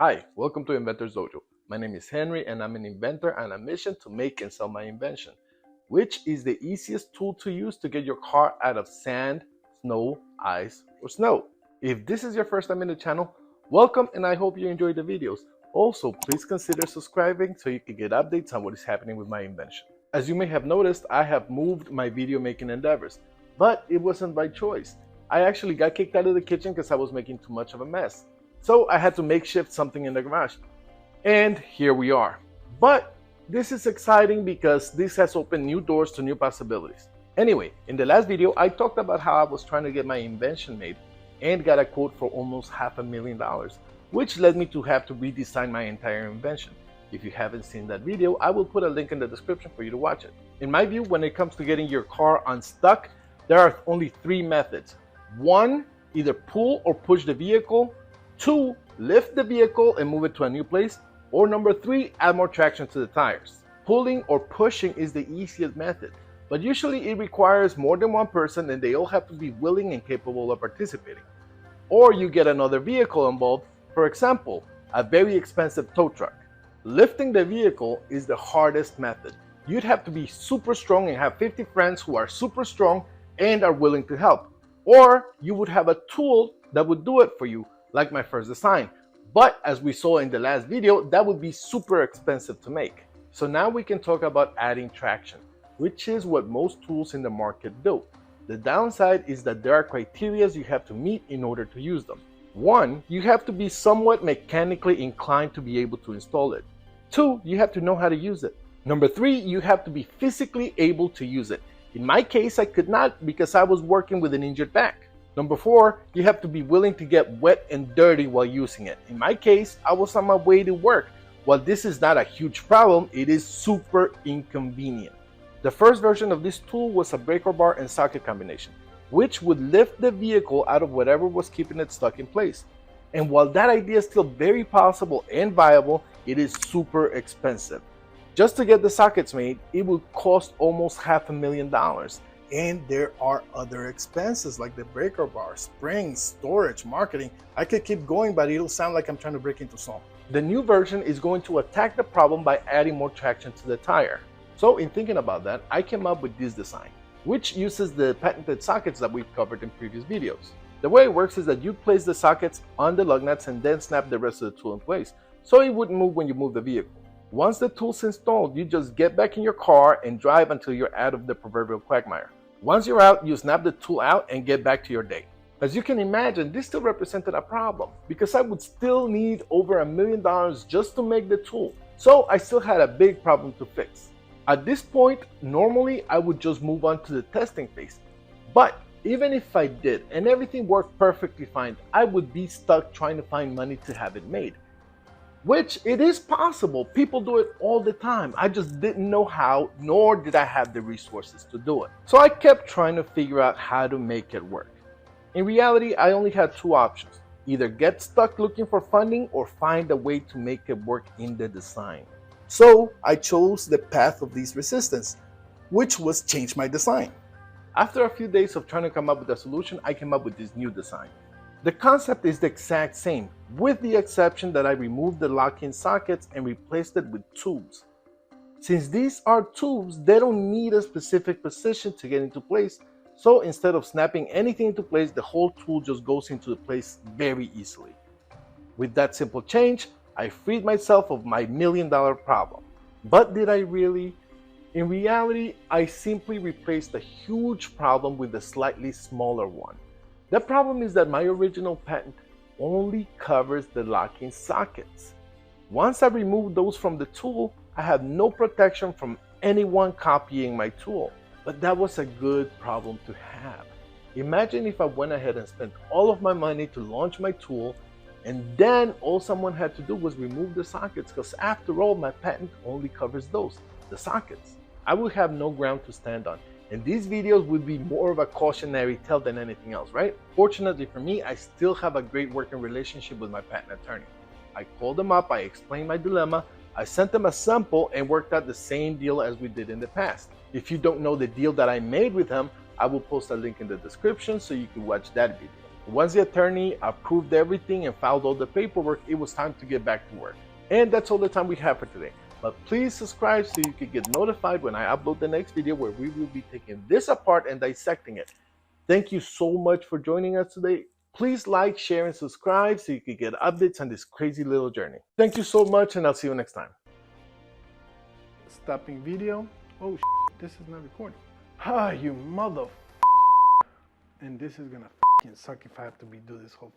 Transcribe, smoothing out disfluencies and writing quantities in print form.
Hi, welcome to Inventor's Dojo. My name is Henry and I'm an inventor on a mission to make and sell my invention, which is the easiest tool to use to get your car out of sand, snow, ice, or snow. If this is your first time in the channel, welcome and I hope you enjoy the videos. Also, please consider subscribing so you can get updates on what is happening with my invention. As you may have noticed, I have moved my video making endeavors, but it wasn't by choice. I actually got kicked out of the kitchen because I was making too much of a mess. So I had to makeshift something in the garage. And here we are. But this is exciting because this has opened new doors to new possibilities. Anyway, in the last video, I talked about how I was trying to get my invention made and got a quote for almost $500,000, which led me to have to redesign my entire invention. If you haven't seen that video, I will put a link in the description for you to watch it. In my view, when it comes to getting your car unstuck, there are only three methods. One, either pull or push the vehicle. Two, lift the vehicle and move it to a new place. Or number three, add more traction to the tires. Pulling or pushing is the easiest method, but usually it requires more than one person and they all have to be willing and capable of participating. Or you get another vehicle involved, for example, a very expensive tow truck. Lifting the vehicle is the hardest method. You'd have to be super strong and have 50 friends who are super strong and are willing to help. Or you would have a tool that would do it for you, like my first design. But as we saw in the last video, that would be super expensive to make. So now we can talk about adding traction, which is what most tools in the market do. The downside is that there are criteria you have to meet in order to use them. One, you have to be somewhat mechanically inclined to be able to install it. Two, you have to know how to use it. Number three, you have to be physically able to use it. In my case, I could not because I was working with an injured back. Number four, you have to be willing to get wet and dirty while using it. In my case, I was on my way to work. While this is not a huge problem, it is super inconvenient. The first version of this tool was a breaker bar and socket combination, which would lift the vehicle out of whatever was keeping it stuck in place. And while that idea is still very possible and viable, it is super expensive. Just to get the sockets made, it would cost almost $500,000. And there are other expenses like the breaker bar, springs, storage, marketing. I could keep going, but it'll sound like I'm trying to break into song. The new version is going to attack the problem by adding more traction to the tire. So in thinking about that, I came up with this design, which uses the patented sockets that we've covered in previous videos. The way it works is that you place the sockets on the lug nuts and then snap the rest of the tool in place, so it wouldn't move when you move the vehicle. Once the tool's installed, you just get back in your car and drive until you're out of the proverbial quagmire. Once you're out, you snap the tool out and get back to your day. As you can imagine, this still represented a problem because I would still need over $1 million just to make the tool. So I still had a big problem to fix. At this point, normally I would just move on to the testing phase. But even if I did and everything worked perfectly fine, I would be stuck trying to find money to have it made. Which it is possible. People do it all the time. I just didn't know how, nor did I have the resources to do it. So I kept trying to figure out how to make it work. In reality, I only had two options. Either get stuck looking for funding or find a way to make it work in the design. So I chose the path of least resistance, which was change my design. After a few days of trying to come up with a solution, I came up with this new design. The concept is the exact same, with the exception that I removed the lock-in sockets and replaced it with tubes. Since these are tubes, they don't need a specific position to get into place, so instead of snapping anything into place, the whole tool just goes into place very easily. With that simple change, I freed myself of my $1 million problem. But did I really? In reality, I simply replaced a huge problem with a slightly smaller one. The problem is that my original patent only covers the locking sockets. Once I remove those from the tool, I have no protection from anyone copying my tool. But that was a good problem to have. Imagine if I went ahead and spent all of my money to launch my tool, and then all someone had to do was remove the sockets, because after all, my patent only covers those, the sockets. I would have no ground to stand on. And these videos would be more of a cautionary tale than anything else, right? Fortunately for me, I still have a great working relationship with my patent attorney. I called them up, I explained my dilemma, I sent them a sample and worked out the same deal as we did in the past. If you don't know the deal that I made with him, I will post a link in the description so you can watch that video. Once the attorney approved everything and filed all the paperwork, it was time to get back to work. And that's all the time we have for today. But please subscribe so you can get notified when I upload the next video where we will be taking this apart and dissecting it. Thank you so much for joining us today. Please like, share, and subscribe so you can get updates on this crazy little journey. Thank you so much, and I'll see you next time. Stopping video. Oh, this is not recording. Ah, you mother. And this is gonna suck if I have to redo this whole